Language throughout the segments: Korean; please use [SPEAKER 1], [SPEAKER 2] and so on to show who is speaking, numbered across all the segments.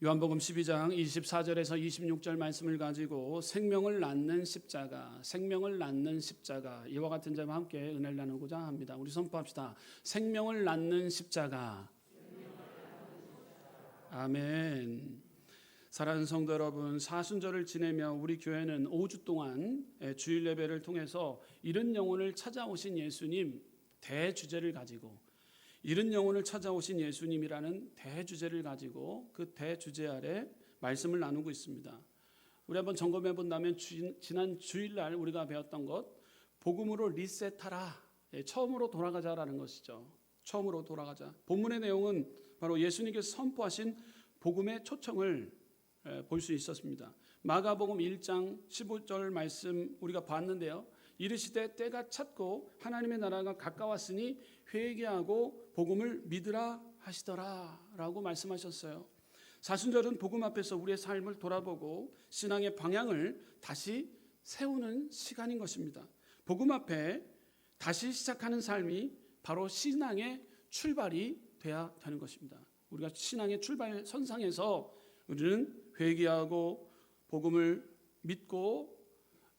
[SPEAKER 1] 요한복음 12장 24절에서 26절 말씀을 가지고 생명을 낳는 십자가, 생명을 낳는 십자가, 이와 같은 점과 함께 은혜를 나누고자 합니다. 우리 선포합시다. 생명을 낳는 십자가. 아멘. 사랑하는 성도 여러분, 사순절을 지내며 우리 교회는 5주 동안 주일 예배를 통해서 잃은 영혼을 찾아오신 예수님 대주제를 가지고, 잃은 영혼을 찾아오신 예수님이라는 대주제를 가지고 그 대주제 아래 말씀을 나누고 있습니다. 우리 한번 점검해 본다면 지난 주일날 우리가 배웠던 것, 복음으로 리셋하라, 처음으로 돌아가자라는 것이죠. 처음으로 돌아가자. 본문의 내용은 바로 예수님께서 선포하신 복음의 초청을 볼 수 있었습니다. 마가복음 1장 15절 말씀 우리가 봤는데요. 이르시되 때가 찼고 하나님의 나라가 가까웠으니 회개하고 복음을 믿으라 하시더라 라고 말씀하셨어요. 사순절은 복음 앞에서 우리의 삶을 돌아보고 신앙의 방향을 다시 세우는 시간인 것입니다. 복음 앞에 다시 시작하는 삶이 바로 신앙의 출발이 돼야 되는 것입니다. 우리가 신앙의 출발 선상에서 우리는 회개하고 복음을 믿고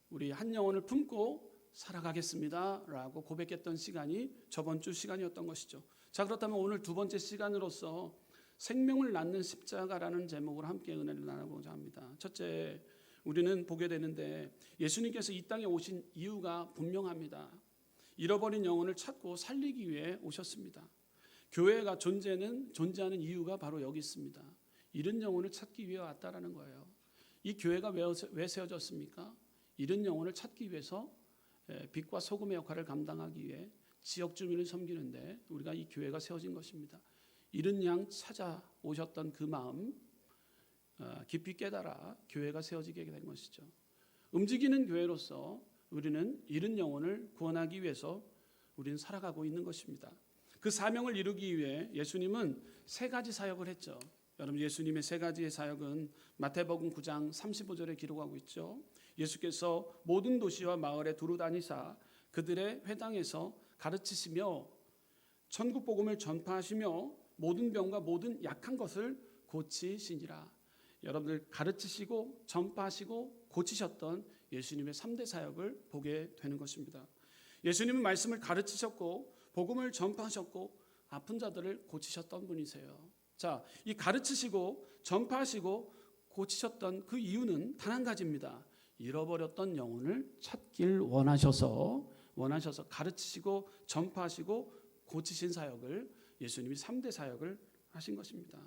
[SPEAKER 1] 우리 한 영혼을 품고 살아가겠습니다 라고 고백했던 시간이 저번 주 시간이었던 것이죠. 자, 그렇다면 오늘 두 번째 시간으로서 생명을 낳는 십자가라는 제목으로 함께 은혜를 나누고자 합니다. 첫째, 우리는 보게 되는데 예수님께서 이 땅에 오신 이유가 분명합니다. 잃어버린 영혼을 찾고 살리기 위해 오셨습니다. 교회가 존재하는 이유가 바로 여기 있습니다. 잃은 영혼을 찾기 위해 왔다라는 거예요. 이 교회가 왜 세워졌습니까? 잃은 영혼을 찾기 위해서 빛과 소금의 역할을 감당하기 위해 지역 주민을 섬기는데 우리가 이 교회가 세워진 것입니다. 잃은 양 찾아오셨던 그 마음 깊이 깨달아 교회가 세워지게 된 것이죠. 움직이는 교회로서 우리는 잃은 영혼을 구원하기 위해서 우리는 살아가고 있는 것입니다. 그 사명을 이루기 위해 예수님은 세 가지 사역을 했죠. 여러분, 예수님의 세 가지의 사역은 마태복음 9장 35절에 기록하고 있죠. 예수께서 모든 도시와 마을에 두루 다니사 그들의 회당에서 가르치시며 천국 복음을 전파하시며 모든 병과 모든 약한 것을 고치시니라. 여러분들 가르치시고 전파하시고 고치셨던 예수님의 3대 사역을 보게 되는 것입니다. 예수님은 말씀을 가르치셨고 복음을 전파하셨고 아픈 자들을 고치셨던 분이세요. 자, 이 가르치시고 전파하시고 고치셨던 그 이유는 단 한 가지입니다. 잃어버렸던 영혼을 찾길 원하셔서 가르치시고 전파하시고 고치신 사역을 예수님이 3대 사역을 하신 것입니다.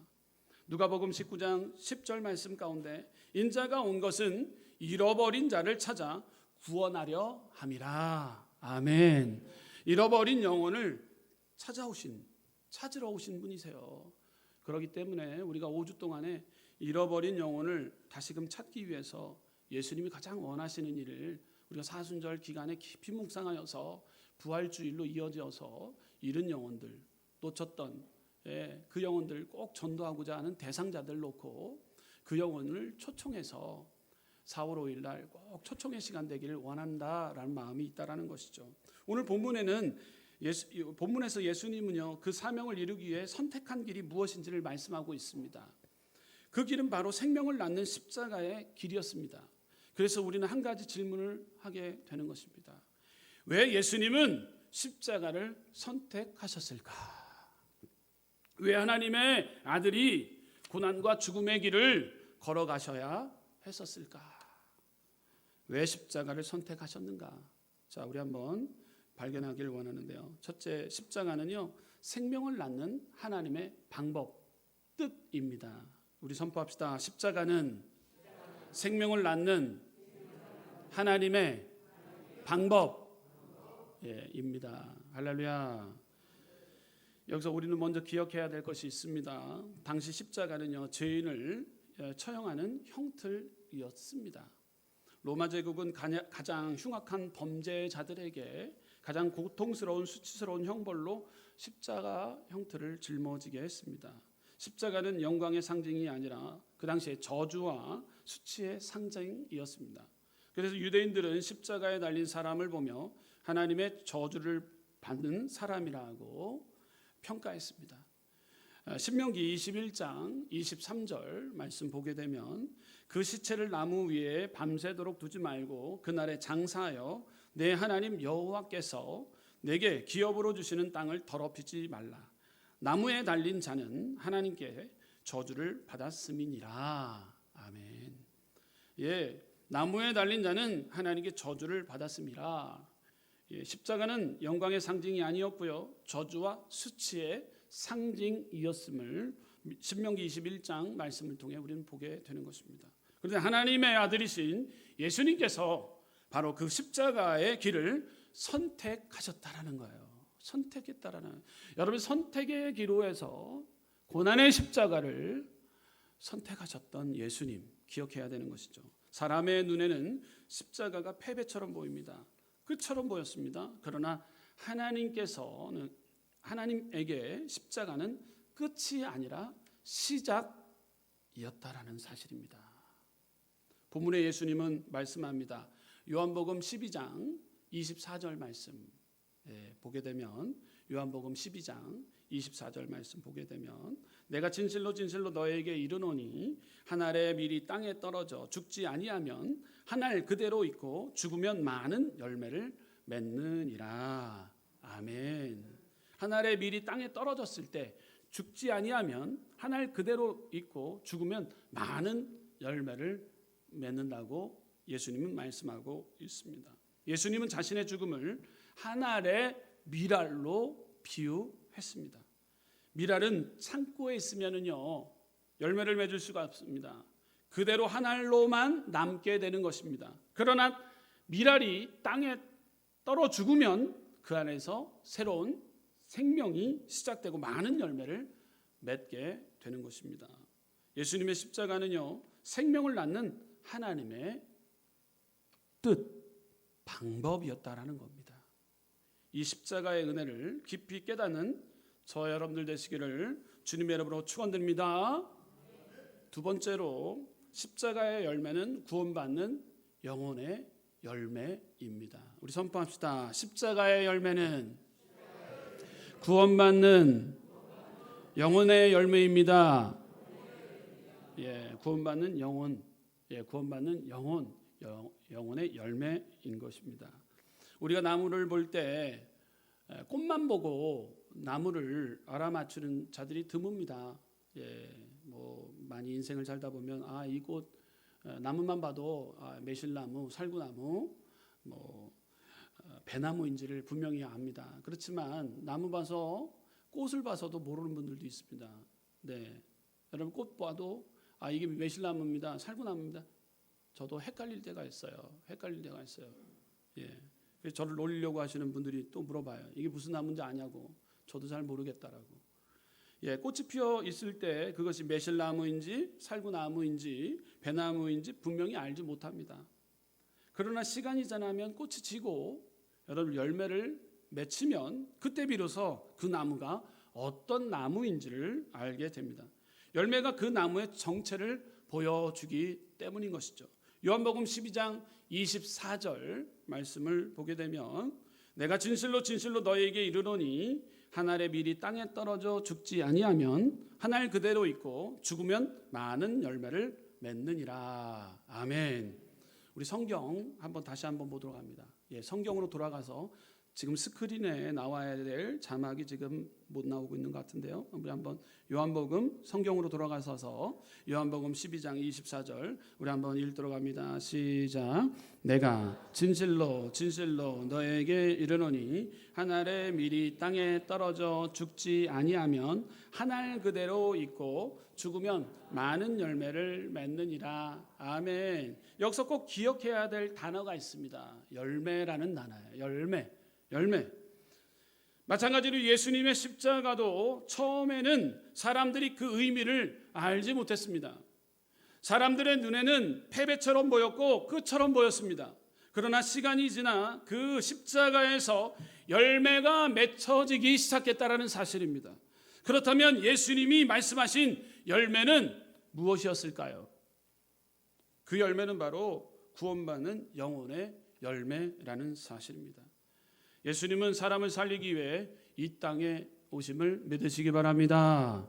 [SPEAKER 1] 누가복음 19장 10절 말씀 가운데 인자가 온 것은 잃어버린 자를 찾아 구원하려 함이라. 아멘. 잃어버린 영혼을 찾으러 오신 분이세요. 그렇기 때문에 우리가 5주 동안에 잃어버린 영혼을 다시금 찾기 위해서 예수님이 가장 원하시는 일을 우리가 사순절 기간에 깊이 묵상하여서 부활주일로 이어져서 잃은 영혼들, 놓쳤던 그 영혼들 꼭 전도하고자 하는 대상자들 놓고 그 영혼을 초청해서 4월 5일 날 꼭 초청의 시간 되기를 원한다라는 마음이 있다라는 것이죠. 오늘 본문에서 예수님은요, 그 사명을 이루기 위해 선택한 길이 무엇인지를 말씀하고 있습니다. 그 길은 바로 생명을 낳는 십자가의 길이었습니다. 그래서 우리는 한 가지 질문을 하게 되는 것입니다. 왜 예수님은 십자가를 선택하셨을까? 왜 하나님의 아들이 고난과 죽음의 길을 걸어가셔야 했었을까? 왜 십자가를 선택하셨는가? 자, 우리 한번 발견하기를 원하는데요. 첫째, 십자가는요, 생명을 낳는 하나님의 방법, 뜻입니다. 우리 선포합시다. 십자가는 생명을 낳는 하나님의 방법입니다. 할렐루야. 여기서 우리는 먼저 기억해야 될 것이 있습니다. 당시 십자가는요, 죄인을 처형하는 형틀이었습니다. 로마 제국은 가장 흉악한 범죄자들에게 가장 고통스러운 수치스러운 형벌로 십자가 형틀을 짊어지게 했습니다. 십자가는 영광의 상징이 아니라 그 당시에 저주와 수치의 상징이었습니다. 그래서 유대인들은 십자가에 달린 사람을 보며 하나님의 저주를 받는 사람이라고 평가했습니다. 신명기 21장 23절 말씀 보게 되면 그 시체를 나무 위에 밤새도록 두지 말고 그날에 장사하여 내 하나님 여호와께서 내게 기업으로 주시는 땅을 더럽히지 말라. 나무에 달린 자는 하나님께 저주를 받았음이니라. 아멘. 예, 나무에 달린 자는 하나님께 저주를 받았음이라. 예, 십자가는 영광의 상징이 아니었고요, 저주와 수치의 상징이었음을 신명기 21장 말씀을 통해 우리는 보게 되는 것입니다. 그런데 하나님의 아들이신 예수님께서 바로 그 십자가의 길을 선택하셨다라는 거예요. 선택했다라는, 여러분, 선택의 기로에서 고난의 십자가를 선택하셨던 예수님 기억해야 되는 것이죠. 사람의 눈에는 십자가가 패배처럼 보입니다. 끝처럼 보였습니다. 그러나 하나님에게 십자가는 끝이 아니라 시작이었다라는 사실입니다. 본문의 예수님은 말씀합니다. 요한복음 12장 24절 말씀 보게 되면, 요한복음 12장 24절 말씀 보게 되면, 내가 진실로 진실로 너에게 이르노니 한 알의 밀이 땅에 떨어져 죽지 아니하면 한 알 그대로 있고 죽으면 많은 열매를 맺느니라. 아멘. 한 알의 밀이 땅에 떨어졌을 때 죽지 아니하면 한 알 그대로 있고 죽으면 많은 열매를 맺는다고 예수님은 말씀하고 있습니다. 예수님은 자신의 죽음을 한 알의 밀알로 비유했습니다. 밀알은 창고에 있으면은요 열매를 맺을 수가 없습니다. 그대로 한 알로만 남게 되는 것입니다. 그러나 밀알이 땅에 떨어 죽으면 그 안에서 새로운 생명이 시작되고 많은 열매를 맺게 되는 것입니다. 예수님의 십자가는요 생명을 낳는 하나님의 뜻, 방법이었다라는 겁니다. 이 십자가의 은혜를 깊이 깨닫는 저 여러분들 되시기를 주님의 이름으로 축원드립니다. 두 번째로 십자가의 열매는 구원받는 영혼의 열매입니다. 우리 선포합시다. 십자가의 열매는 구원받는 영혼의 열매입니다. 예, 구원받는 영혼, 구원받는 영혼의 열매인 것입니다. 우리가 나무를 볼 때 꽃만 보고 나무를 알아맞추는 자들이 드뭅니다. 많이 인생을 살다 보면 이 꽃 나무만 봐도 매실나무, 살구나무, 배나무인지를 분명히 압니다. 그렇지만 나무 봐서 꽃을 봐서도 모르는 분들도 있습니다. 네, 여러분 꽃 봐도 이게 매실나무입니다, 살구나무입니다. 저도 헷갈릴 때가 있어요. 예, 그래서 저를 놀리려고 하시는 분들이 또 물어봐요. 이게 무슨 나무인지 아냐고. 저도 잘 모르겠다라고. 예, 꽃이 피어 있을 때 그것이 매실나무인지 살구나무인지 배나무인지 분명히 알지 못합니다. 그러나 시간이 지나면 꽃이 지고 여러분 열매를 맺히면 그때 비로소 그 나무가 어떤 나무인지를 알게 됩니다. 열매가 그 나무의 정체를 보여주기 때문인 것이죠. 요한복음 12장 24절 말씀을 보게 되면, 내가 진실로 진실로 너희에게 이르노니 한 알의 밀이 땅에 떨어져 죽지 아니하면 한 알 그대로 있고 죽으면 많은 열매를 맺느니라. 아멘. 우리 성경 다시 한번 보도록 합니다. 예, 성경으로 돌아가서 지금 스크린에 나와야 될 자막이 지금 못 나오고 있는 것 같은데요. 우리 한번 요한복음 성경으로 돌아가서 요한복음 12장 24절 우리 한번 읽도록 합니다. 시작. 내가 진실로 진실로 너에게 이르노니 한 알의 밀이 땅에 떨어져 죽지 아니하면 한 알 그대로 있고 죽으면 많은 열매를 맺느니라. 아멘. 여기서 꼭 기억해야 될 단어가 있습니다. 열매라는 단어예요. 열매. 마찬가지로 예수님의 십자가도 처음에는 사람들이 그 의미를 알지 못했습니다. 사람들의 눈에는 패배처럼 보였고 끝처럼 보였습니다. 그러나 시간이 지나 그 십자가에서 열매가 맺혀지기 시작했다라는 사실입니다. 그렇다면 예수님이 말씀하신 열매는 무엇이었을까요? 그 열매는 바로 구원받는 영혼의 열매라는 사실입니다. 예수님은 사람을 살리기 위해 이 땅에 오심을 믿으시기 바랍니다.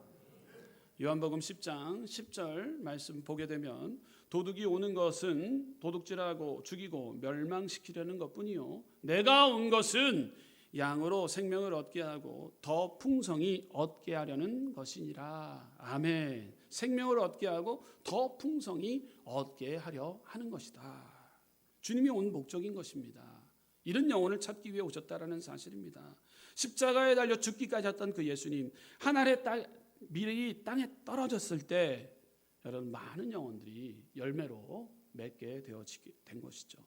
[SPEAKER 1] 요한복음 10장 10절 말씀 보게 되면 도둑이 오는 것은 도둑질하고 죽이고 멸망시키려는 것뿐이요 내가 온 것은 양으로 생명을 얻게 하고 더 풍성히 얻게 하려는 것이니라. 아멘. 생명을 얻게 하고 더 풍성히 얻게 하려 하는 것이다. 주님이 온 목적인 것입니다. 이런 영혼을 찾기 위해 오셨다라는 사실입니다. 십자가에 달려 죽기까지 했던 그 예수님, 한 알의 밀이 땅에 떨어졌을 때 여러분 많은 영혼들이 열매로 맺게 되어지게 된 것이죠.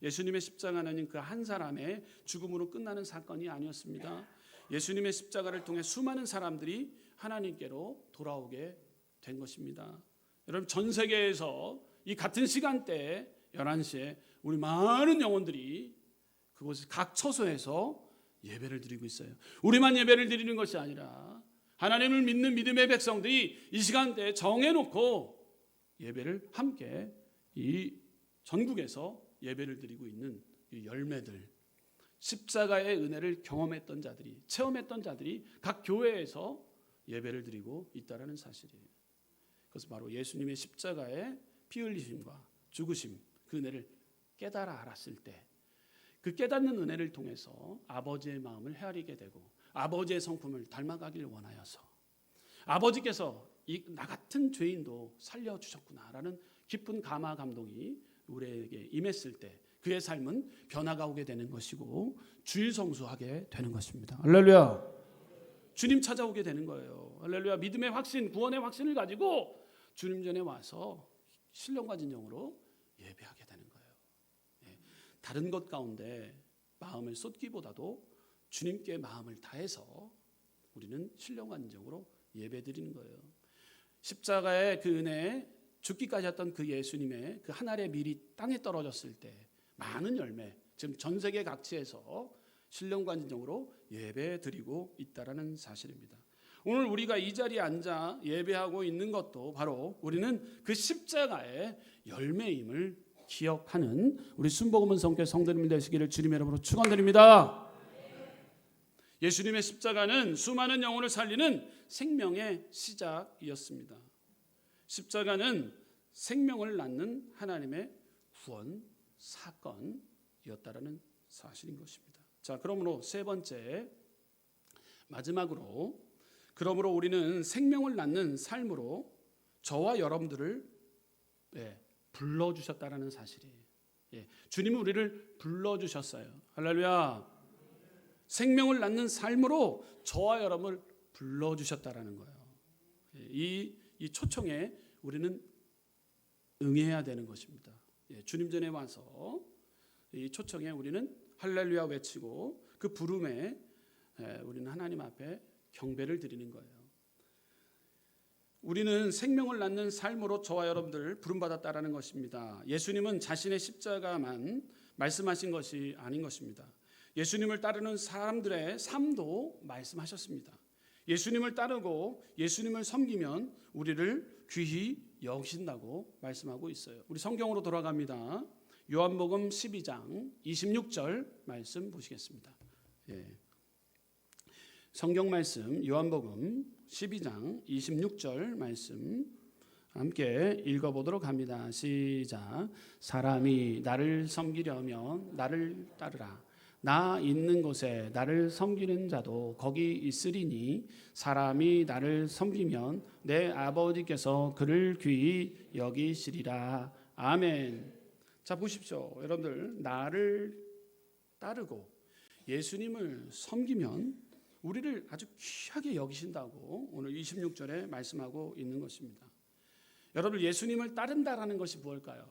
[SPEAKER 1] 예수님의 십자가는 그 한 사람의 죽음으로 끝나는 사건이 아니었습니다. 예수님의 십자가를 통해 수많은 사람들이 하나님께로 돌아오게 된 것입니다. 여러분 전 세계에서 이 같은 시간대에 11시에 우리 많은 영혼들이 그곳 각 처소에서 예배를 드리고 있어요. 우리만 예배를 드리는 것이 아니라 하나님을 믿는 믿음의 백성들이 이 시간대에 정해놓고 예배를 함께 이 전국에서 예배를 드리고 있는 이 열매들, 십자가의 은혜를 경험했던 자들이, 체험했던 자들이 각 교회에서 예배를 드리고 있다는 사실이에요. 그것은 바로 예수님의 십자가의 피 흘리심과 죽으심, 그 은혜를 깨달아 알았을 때 그 깨닫는 은혜를 통해서 아버지의 마음을 헤아리게 되고 아버지의 성품을 닮아가길 원하여서 아버지께서 나 같은 죄인도 살려주셨구나라는 깊은 감화 감동이 우리에게 임했을 때 그의 삶은 변화가 오게 되는 것이고 주일 성수하게 되는 것입니다. 할렐루야. 주님 찾아오게 되는 거예요. 할렐루야. 믿음의 확신, 구원의 확신을 가지고 주님 전에 와서 신령과 진정으로 예배하게 되는 거예요. 다른 것 가운데 마음을 쏟기보다도 주님께 마음을 다해서 우리는 신령과 진정으로 예배드리는 거예요. 십자가의 그 은혜에 죽기까지 했던 그 예수님의 그 한 알의 밀이 땅에 떨어졌을 때 많은 열매, 지금 전 세계 각지에서 신령과 진정으로 예배드리고 있다라는 사실입니다. 오늘 우리가 이 자리에 앉아 예배하고 있는 것도 바로 우리는 그 십자가의 열매임을 기억하는 우리 순복음은 성교회 성도님 되시기를 주님의 이름으로 축원드립니다. 예수님의 십자가는 수많은 영혼을 살리는 생명의 시작이었습니다. 십자가는 생명을 낳는 하나님의 구원 사건이었다라는 사실인 것입니다. 자, 그러므로 세 번째 마지막으로 그러므로 우리는 생명을 낳는 삶으로 저와 여러분들을 불러주셨다라는 사실이에요. 주님은 우리를 불러주셨어요. 할렐루야. 생명을 낳는 삶으로 저와 여러분을 불러주셨다라는 거예요. 이 초청에 우리는 응해야 되는 것입니다. 주님 전에 와서 이 초청에 우리는 할렐루야 외치고 그 부름에 우리는 하나님 앞에 경배를 드리는 거예요. 우리는 생명을 낳는 삶으로 저와 여러분들 부름받았다라는 것입니다. 예수님은 자신의 십자가만 말씀하신 것이 아닌 것입니다. 예수님을 따르는 사람들의 삶도 말씀하셨습니다. 예수님을 따르고 예수님을 섬기면 우리를 귀히 여기신다고 말씀하고 있어요. 우리 성경으로 돌아갑니다. 요한복음 12장 26절 말씀 보시겠습니다. 성경 말씀 요한복음 12장 26절 말씀 함께 읽어보도록 합니다. 시작. 사람이 나를 섬기려면 나를 따르라. 나 있는 곳에 나를 섬기는 자도 거기 있으리니 사람이 나를 섬기면 내 아버지께서 그를 귀히 여기시리라. 아멘. 자, 보십시오. 여러분들, 나를 따르고 예수님을 섬기면 우리를 아주 귀하게 여기신다고 오늘 26절에 말씀하고 있는 것입니다. 여러분, 예수님을 따른다라는 것이 무엇일까요?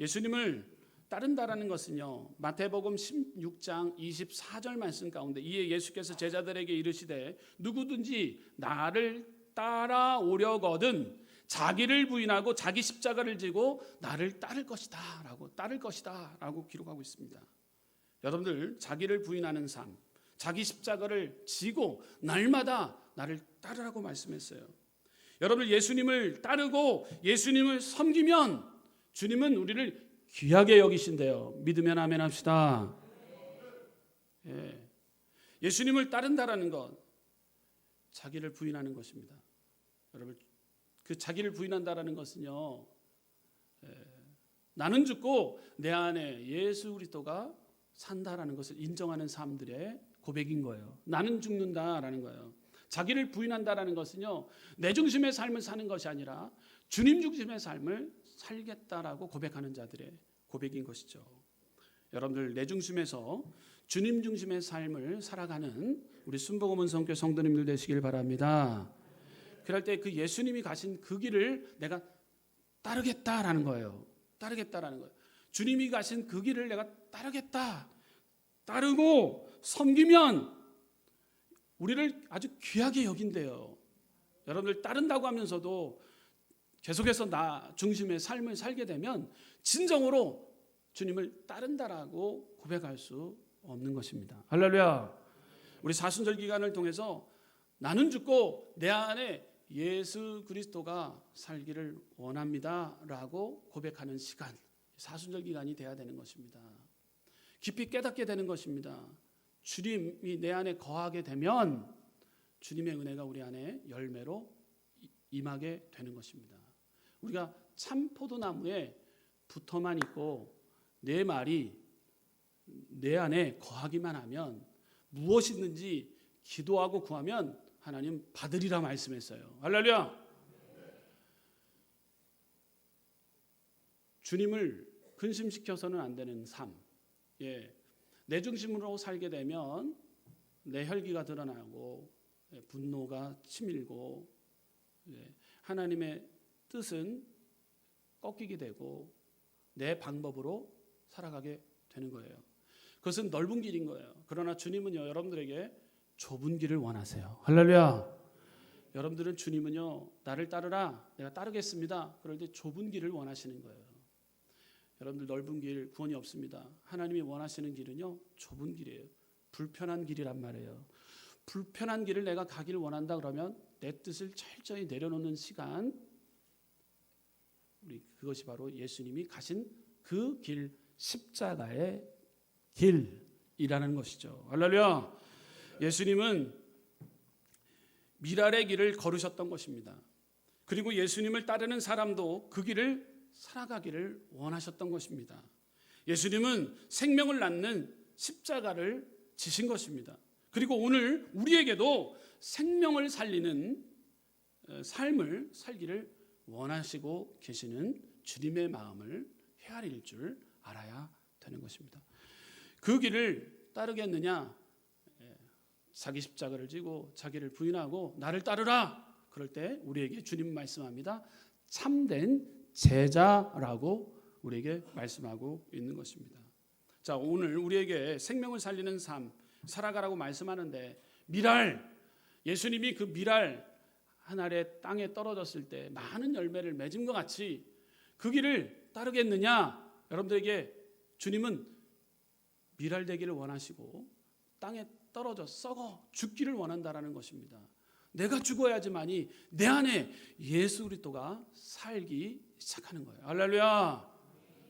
[SPEAKER 1] 예수님을 따른다라는 것은요, 마태복음 16장 24절 말씀 가운데 이에 예수께서 제자들에게 이르시되 누구든지 나를 따라오려거든 자기를 부인하고 자기 십자가를 지고 나를 따를 것이다 라고 기록하고 있습니다. 여러분들, 자기를 부인하는 삶, 자기 십자가를 지고 날마다 나를 따르라고 말씀했어요. 여러분, 예수님을 따르고 예수님을 섬기면 주님은 우리를 귀하게 여기신대요. 믿으면 아멘 합시다. 예수님을 따른다라는 것, 자기를 부인하는 것입니다. 여러분, 그 자기를 부인한다라는 것은요, 나는 죽고 내 안에 예수 그리스도가 산다라는 것을 인정하는 사람들의 고백인 거예요. 나는 죽는다라는 거예요. 자기를 부인한다라는 것은요, 내 중심의 삶을 사는 것이 아니라 주님 중심의 삶을 살겠다라고 고백하는 자들의 고백인 것이죠. 여러분들, 내 중심에서 주님 중심의 삶을 살아가는 우리 순복음원 성교 성도님들 되시길 바랍니다. 그럴 때 그 예수님이 가신 그 길을 내가 따르겠다라는 거예요. 따르겠다라는 거예요. 주님이 가신 그 길을 내가 따르겠다. 따르고 섬기면 우리를 아주 귀하게 여긴대요. 여러분들, 따른다고 하면서도 계속해서 나 중심의 삶을 살게 되면 진정으로 주님을 따른다라고 고백할 수 없는 것입니다. 할렐루야. 우리 사순절 기간을 통해서 나는 죽고 내 안에 예수 그리스도가 살기를 원합니다라고 고백하는 시간, 사순절 기간이 돼야 되는 것입니다. 깊이 깨닫게 되는 것입니다. 주님이 내 안에 거하게 되면 주님의 은혜가 우리 안에 열매로 임하게 되는 것입니다. 우리가 참 포도나무에 붙어만 있고 내 말이 내 안에 거하기만 하면 무엇이든지 기도하고 구하면 하나님 받으리라 말씀했어요. 할렐루야. 주님을 근심시켜서는 안 되는 삶. 내 중심으로 살게 되면 내 혈기가 드러나고 분노가 치밀고 하나님의 뜻은 꺾이게 되고 내 방법으로 살아가게 되는 거예요. 그것은 넓은 길인 거예요. 그러나 주님은요, 여러분들에게 좁은 길을 원하세요. 할렐루야. 여러분들은 주님은요, 나를 따르라, 내가 따르겠습니다. 그럴 때 좁은 길을 원하시는 거예요. 여러분들, 넓은 길 구원이 없습니다. 하나님이 원하시는 길은요, 좁은 길이에요. 불편한 길이란 말이에요. 불편한 길을 내가 가기를 원한다 그러면 내 뜻을 철저히 내려놓는 시간, 그것이 바로 예수님이 가신 그 길, 십자가의 길이라는 것이죠. 할렐루야. 예수님은 미랄의 길을 걸으셨던 것입니다. 그리고 예수님을 따르는 사람도 그 길을 살아가기를 원하셨던 것입니다. 예수님은 생명을 낳는 십자가를 지신 것입니다. 그리고 오늘 우리에게도 생명을 살리는 삶을 살기를 원하시고 계시는 주님의 마음을 헤아릴 줄 알아야 되는 것입니다. 그 길을 따르겠느냐? 자기 십자가를 지고 자기를 부인하고 나를 따르라. 그럴 때 우리에게 주님 말씀합니다. 참된 제자라고 우리에게 말씀하고 있는 것입니다. 자, 오늘 우리에게 생명을 살리는 삶 살아가라고 말씀하는데, 미랄, 예수님이 그 미랄 한 알의 땅에 떨어졌을 때 많은 열매를 맺은 것 같이 그 길을 따르겠느냐? 여러분들에게 주님은 미랄 되기를 원하시고 땅에 떨어져 썩어 죽기를 원한다라는 것입니다. 내가 죽어야지만이 내 안에 예수 그리스도가 살기 시작하는 거예요. 할렐루야.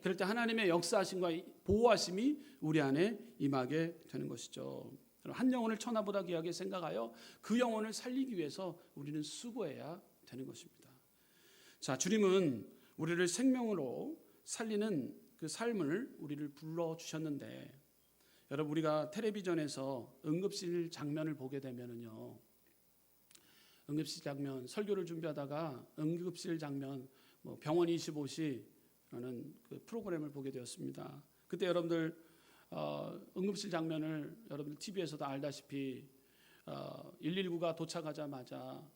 [SPEAKER 1] 그럴 때 하나님의 역사하심과 보호하심이 우리 안에 임하게 되는 것이죠. 한 영혼을 천하보다 귀하게 생각하여 그 영혼을 살리기 위해서 우리는 수고해야 되는 것입니다. 자, 주님은 우리를 생명으로 살리는 그 삶을 우리를 불러주셨는데, 여러분, 우리가 텔레비전에서 응급실 장면을 보게 되면은요, 응급실 장면, 설교를 준비하다가 응급실 장면, 병원 25시라는 그 프로그램을 보게 되었습니다. 그때 여러분들 응급실 장면을 여러분들 TV에서도 알다시피 119가 도착하자마자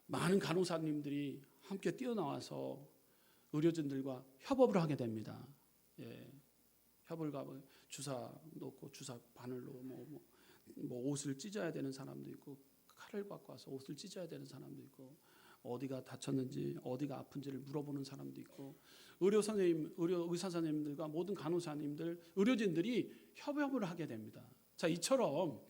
[SPEAKER 1] 많은 간호사님들이 함께 뛰어나와서 의료진들과 협업을 하게 됩니다. 협을과 주사 놓고 주사 바늘로 뭐 옷을 찢어야 되는 사람도 있고, 칼을 갖고 와서 옷을 찢어야 되는 사람도 있고, 어디가 다쳤는지 어디가 아픈지를 물어보는 사람도 있고, 의사 선생님들과 모든 간호사님들, 의료진들이 협업을 하게 됩니다. 자, 이처럼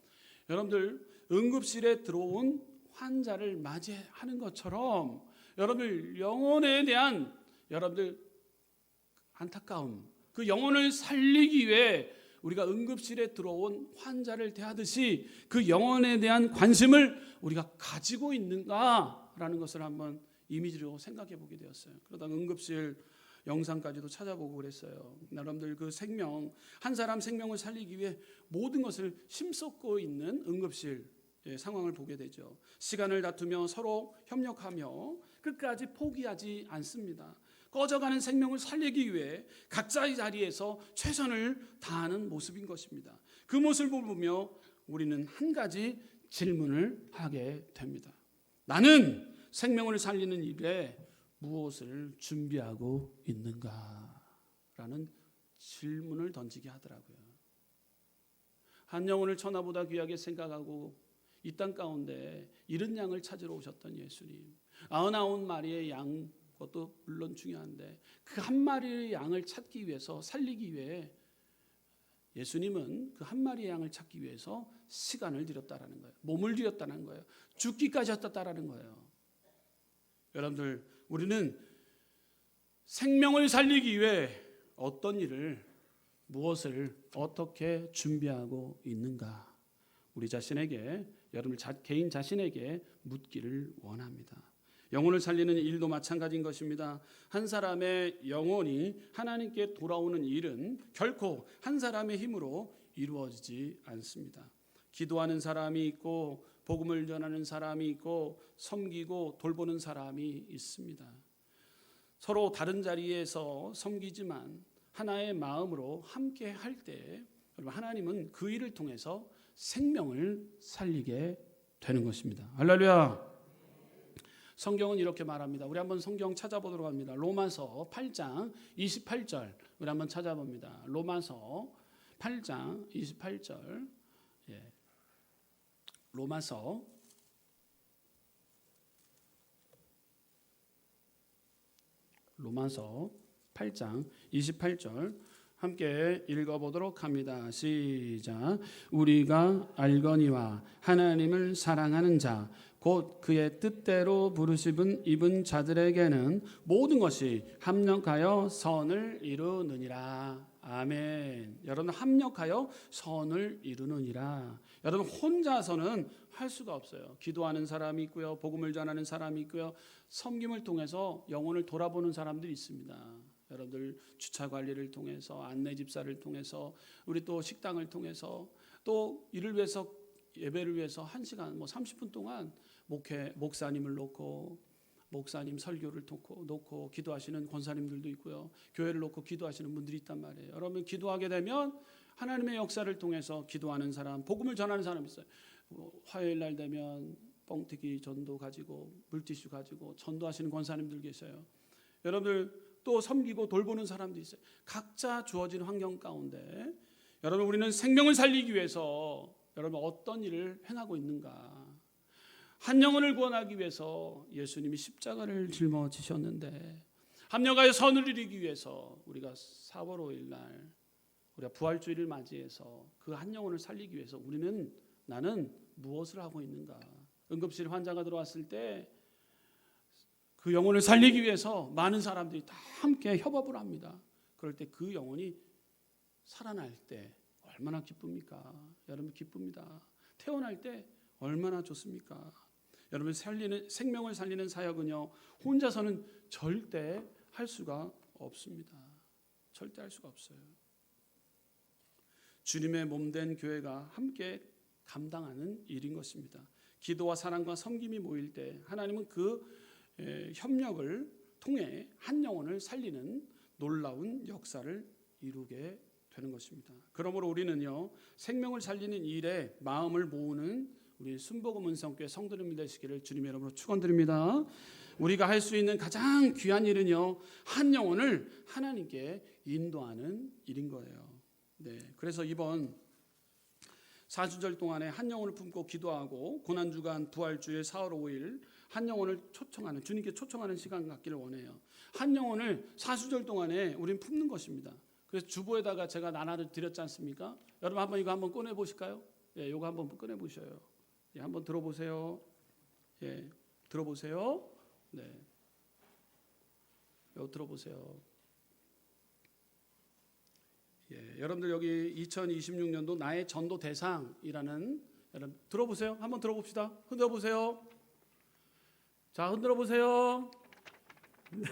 [SPEAKER 1] 여러분들 응급실에 들어온 환자를 맞이하는 것처럼 여러분들 영혼에 대한 여러분들 안타까움, 그 영혼을 살리기 위해 우리가 응급실에 들어온 환자를 대하듯이 그 영혼에 대한 관심을 우리가 가지고 있는가? 있을까라는 것을 한번 이미지로 생각해 보게 되었어요. 그러다가 응급실 영상까지도 찾아보고 그랬어요. 여러분들 그 생명, 한 사람 생명을 살리기 위해 모든 것을 힘쏟고 있는 응급실 상황을 보게 되죠. 시간을 다투며 서로 협력하며 끝까지 포기하지 않습니다. 꺼져가는 생명을 살리기 위해 각자의 자리에서 최선을 다하는 모습인 것입니다. 그 모습을 보며 우리는 한 가지 질문을 하게 됩니다. 나는 생명을 살리는 일에 무엇을 준비하고 있는가? 라는 질문을 던지게 하더라고요. 한 영혼을 천하보다 귀하게 생각하고 이 땅 가운데 잃은 양을 찾으러 오셨던 예수님, 99마리의 양, 그것도 물론 중요한데 그 한 마리의 양을 찾기 위해서, 살리기 위해 예수님은 그 한 마리의 양을 찾기 위해서 시간을 들였다라는 거예요. 몸을 들였다는 거예요. 죽기까지 하셨다라는 거예요. 여러분들, 우리는 생명을 살리기 위해 어떤 일을, 무엇을 어떻게 준비하고 있는가? 우리 자신에게, 여러분 개인 자신에게 묻기를 원합니다. 영혼을 살리는 일도 마찬가지인 것입니다. 한 사람의 영혼이 하나님께 돌아오는 일은 결코 한 사람의 힘으로 이루어지지 않습니다. 기도하는 사람이 있고 복음을 전하는 사람이 있고 섬기고 돌보는 사람이 있습니다. 서로 다른 자리에서 섬기지만 하나의 마음으로 함께 할 때 하나님은 그 일을 통해서 생명을 살리게 되는 것입니다. 할렐루야. 성경은 이렇게 말합니다. 우리 한번 성경 찾아보도록 합니다. 로마서 8장 28절 우리 한번 찾아봅니다. 로마서 8장 28절. 로마서 8장 28절 함께 읽어보도록 합니다. 시작. 우리가 알거니와 하나님을 사랑하는 자 곧 그의 뜻대로 부르심을 입은 자들에게는 모든 것이 합력하여 선을 이루느니라. 아멘. 여러분, 합력하여 선을 이루느니라. 여러분, 혼자서는 할 수가 없어요. 기도하는 사람이 있고요, 복음을 전하는 사람이 있고요, 섬김을 통해서 영혼을 돌아보는 사람들이 있습니다. 여러분들 주차 관리를 통해서, 안내 집사를 통해서, 우리 또 식당을 통해서, 또 이를 위해서, 예배를 위해서 1시간 30분 동안 목사님을 놓고, 목사님 설교를 놓고 기도하시는 권사님들도 있고요, 교회를 놓고 기도하시는 분들이 있단 말이에요. 여러분, 기도하게 되면 하나님의 역사를 통해서 기도하는 사람, 복음을 전하는 사람이 있어요. 화요일 날 되면 뻥튀기 전도 가지고, 물티슈 가지고 전도하시는 권사님들 계셔요. 여러분들 또 섬기고 돌보는 사람도 있어요. 각자 주어진 환경 가운데 여러분, 우리는 생명을 살리기 위해서 여러분 어떤 일을 행하고 있는가? 한 영혼을 구원하기 위해서 예수님이 십자가를 짊어지셨는데, 합력하여 선을 이루기 위해서 우리가 4월 5일 날 우리가 부활주일을 맞이해서 그 한 영혼을 살리기 위해서 나는 무엇을 하고 있는가? 응급실 환자가 들어왔을 때 그 영혼을 살리기 위해서 많은 사람들이 다 함께 협업을 합니다. 그럴 때 그 영혼이 살아날 때 얼마나 기쁩니까? 여러분, 기쁩니다. 태어날 때 얼마나 좋습니까? 여러분, 생명을 살리는 사역은요, 혼자서는 절대 할 수가 없습니다. 절대 할 수가 없어요. 주님의 몸된 교회가 함께 감당하는 일인 것입니다. 기도와 사랑과 섬김이 모일 때 하나님은 그 협력을 통해 한 영혼을 살리는 놀라운 역사를 이루게 되는 것입니다. 그러므로 우리는요, 생명을 살리는 일에 마음을 모으는 우리 순복음 은성교회 성도님들 되시기를 주님의 이름으로 축원드립니다. 우리가 할 수 있는 가장 귀한 일은요, 한 영혼을 하나님께 인도하는 일인 거예요. 네, 그래서 이번 사주절 동안에 한 영혼을 품고 기도하고 고난주간 부활주일 4월 5일 한 영혼을 초청하는, 주님께 초청하는 시간 갖기를 원해요. 한 영혼을 사주절 동안에 우리는 품는 것입니다. 그래서 주보에다가 제가 나눠 드렸지 않습니까? 여러분 한번 이거 한번 꺼내 보실까요? 예, 이거 한번 꺼내 보셔요. 예, 한번 들어보세요. 예, 들어보세요. 네, 이거 들어보세요. 예, 여러분들 여기 2026년도 나의 전도 대상이라는, 여러분 들어보세요. 한번 들어봅시다. 흔들어보세요. 자, 흔들어 보세요. 네,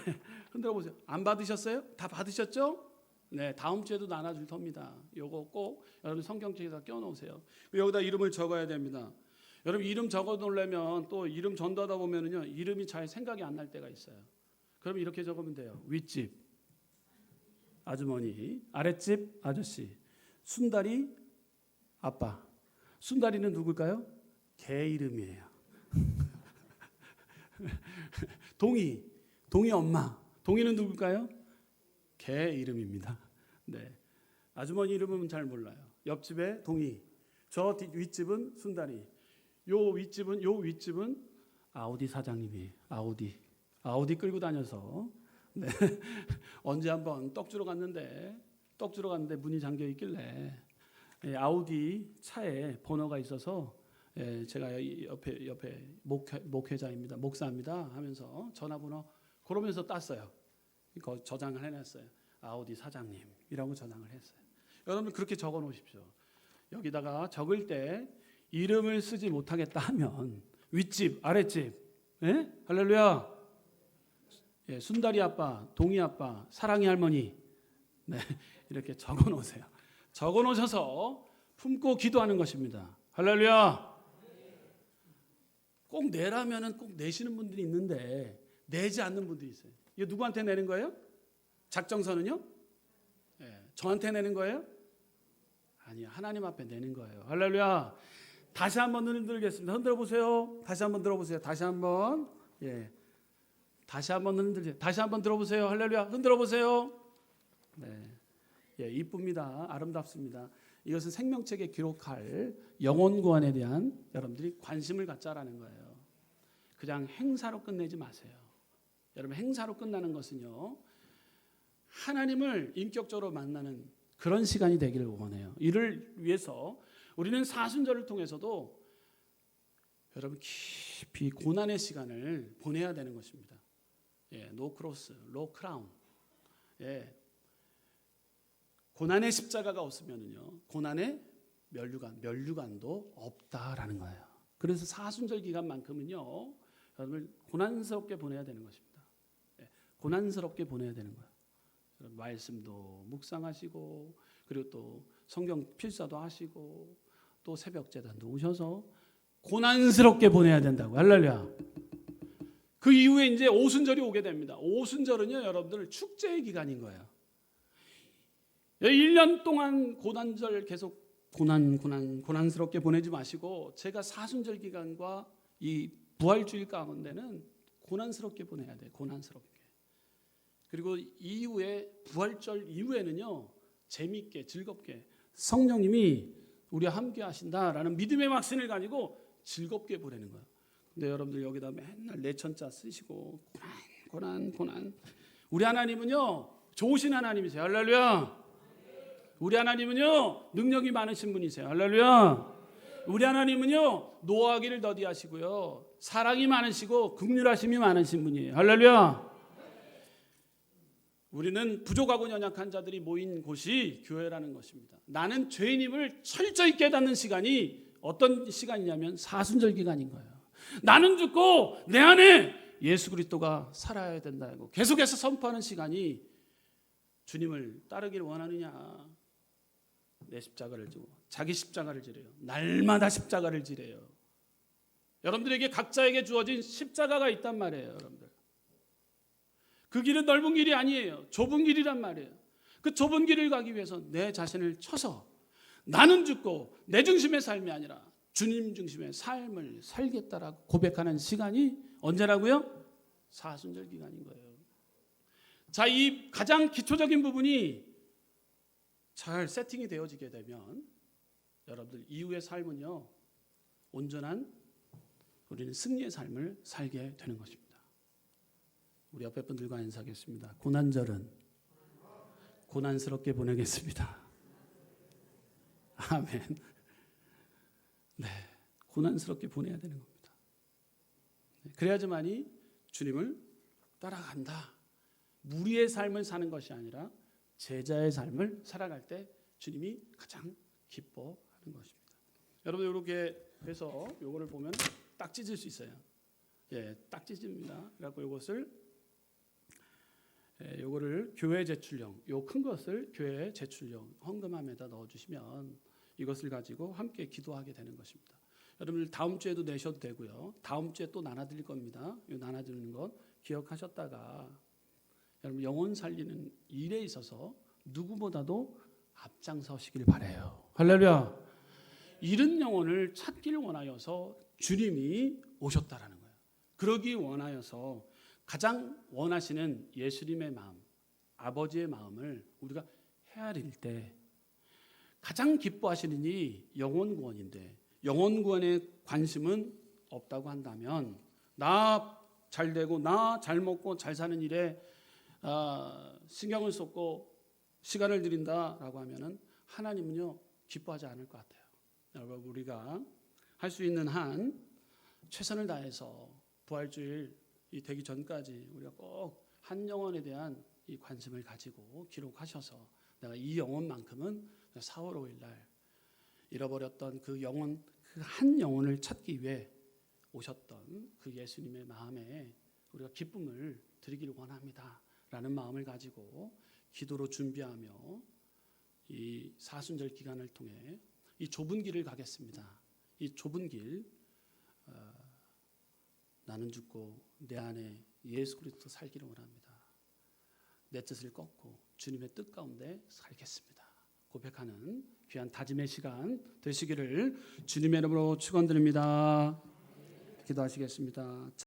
[SPEAKER 1] 흔들어 보세요. 안 받으셨어요? 다 받으셨죠? 네, 다음 주에도 나눠줄 겁니다. 요거 꼭 여러분 성경책에다 껴놓으세요. 여기다 이름을 적어야 됩니다. 여러분 이름 적어 놓으려면 또 이름 전도하다 보면은요 이름이 잘 생각이 안 날 때가 있어요. 그럼 이렇게 적으면 돼요. 윗집 아주머니, 아랫집 아저씨, 순다리 아빠. 순다리는 누굴까요? 개 이름이에요. 동이 엄마. 동이는 누굴까요? 개 이름입니다. 네, 아주머니 이름은 잘 몰라요. 옆집에 동이, 저 윗집은 순다리. 요 윗집은 아우디 사장님이 아우디 끌고 다녀서 네. 언제 한번 떡 주러 갔는데 문이 잠겨 있길래 아우디 차에 번호가 있어서 제가 옆에 목회자입니다, 목사입니다 하면서 전화번호 그러면서 땄어요. 그거 저장을 해놨어요. 아우디 사장님이라고 저장을 했어요. 여러분 그렇게 적어 놓으십시오. 여기다가 적을 때 이름을 쓰지 못하겠다 하면 윗집, 아랫집, 할렐루야. 순다리 아빠, 동이 아빠, 사랑이 할머니, 네, 이렇게 적어 놓으세요. 적어 놓으셔서 품고 기도하는 것입니다. 할렐루야. 꼭 내라면은 꼭 내시는 분들이 있는데 내지 않는 분들이 있어요. 이거 누구한테 내는 거예요? 작정서는요? 저한테 내는 거예요? 아니요, 하나님 앞에 내는 거예요. 할렐루야. 다시 한번 흔들겠습니다. 흔들어 보세요. 다시 한번 들어보세요. 다시 한번 흔들세요. 다시 한번 들어보세요. 할렐루야. 흔들어 보세요. 네, 이쁩니다. 아름답습니다. 이것은 생명책에 기록할 영혼 구원에 대한 여러분들이 관심을 갖자라는 거예요. 그냥 행사로 끝내지 마세요. 여러분 행사로 끝나는 것은요 하나님을 인격적으로 만나는 그런 시간이 되기를 원해요. 이를 위해서 우리는 사순절을 통해서도 여러분 깊이 고난의 시간을 보내야 되는 것입니다. 노 크로스, 로 크라운. 고난의 십자가가 없으면요 고난의 면류관도 없다라는 거예요. 그래서 사순절 기간만큼은요 여러분 고난스럽게 보내야 되는 것입니다. 고난스럽게 보내야 되는 거예요. 말씀도 묵상하시고 그리고 또 성경 필사도 하시고 또 새벽 제단도 오셔서 고난스럽게 보내야 된다고. 할렐루야. 그 이후에 이제 오순절이 오게 됩니다. 오순절은요 여러분들 축제의 기간인 거예요. 1년 동안 고난절 계속 고난스럽게 보내지 마시고 제가 사순절 기간과 이 부활주일 가운데는 고난스럽게 보내야 돼요. 고난스럽게. 그리고 이후에 부활절 이후에는요 재미있게 즐겁게 성령님이 우리와 함께 하신다라는 믿음의 확신을 가지고 즐겁게 보내는 거예요. 근데 여러분들 여기다 맨날 내천자 쓰시고 고난 우리 하나님은요 좋으신 하나님이세요. 할렐루야. 우리 하나님은요 능력이 많으신 분이세요. 할렐루야. 우리 하나님은요 노하기를 더디하시고요 사랑이 많으시고 긍휼하심이 많으신 분이에요. 할렐루야. 우리는 부족하고 연약한 자들이 모인 곳이 교회라는 것입니다. 나는 죄인임을 철저히 깨닫는 시간이 어떤 시간이냐면 사순절 기간인 거예요. 나는 죽고 내 안에 예수 그리스도가 살아야 된다고 계속해서 선포하는 시간이 주님을 따르기를 원하느냐. 내 십자가를 지고 자기 십자가를 지래요. 날마다 십자가를 지래요. 여러분들에게 각자에게 주어진 십자가가 있단 말이에요. 여러분들. 그 길은 넓은 길이 아니에요. 좁은 길이란 말이에요. 그 좁은 길을 가기 위해서 내 자신을 쳐서 나는 죽고 내 중심의 삶이 아니라 주님 중심의 삶을 살겠다라고 고백하는 시간이 언제라고요? 사순절 기간인 거예요. 자, 이 가장 기초적인 부분이 잘 세팅이 되어지게 되면 여러분들 이후의 삶은요 온전한 우리는 승리의 삶을 살게 되는 것입니다. 우리 옆에 분들과 인사하겠습니다. 고난절은 고난스럽게 보내겠습니다. 아멘. 네, 고난스럽게 보내야 되는 겁니다. 그래야지만이 주님을 따라간다. 무리의 삶을 사는 것이 아니라 제자의 삶을 살아갈 때 주님이 가장 기뻐하는 것입니다. 여러분 이렇게 해서 요거를 보면 딱 찢을 수 있어요. 딱지집입니다. 그래갖고 요거를 교회 제출용, 요 큰 것을 교회 제출용 헌금함에다 넣어주시면 이것을 가지고 함께 기도하게 되는 것입니다. 여러분들 다음 주에도 내셔도 되고요. 다음 주에 또 나눠드릴 겁니다. 요 나눠드리는 것 기억하셨다가 여러분 영혼 살리는 일에 있어서 누구보다도 앞장서시길 바라요. 할렐루야. 잃은 영혼을 찾기를 원하여서 주님이 오셨다라는 거예요. 그러기 원하여서 가장 원하시는 예수님의 마음, 아버지의 마음을 우리가 헤아릴 때 가장 기뻐하시는 이 영혼 구원인데, 영혼 구원에 관심은 없다고 한다면, 나 잘 되고 나 잘 먹고 잘 사는 일에 신경을 쏟고 시간을 들인다라고 하면은 하나님은요 기뻐하지 않을 것 같아요. 여러분, 우리가 할 수 있는 한 최선을 다해서 부활주일 이 되기 전까지 우리가 꼭 한 영혼에 대한 이 관심을 가지고 기록하셔서 내가 이 영혼만큼은 4월 5일 날 잃어버렸던 그 영혼, 그 한 영혼을 찾기 위해 오셨던 그 예수님의 마음에 우리가 기쁨을 드리기를 원합니다라는 마음을 가지고 기도로 준비하며 이 사순절 기간을 통해 이 좁은 길을 가겠습니다. 이 좁은 길, 나는 죽고 내 안에 예수 그리스도 살기를 원합니다. 내 뜻을 꺾고 주님의 뜻 가운데 살겠습니다. 고백하는 귀한 다짐의 시간 되시기를 주님의 이름으로 축원드립니다. 기도하시겠습니다.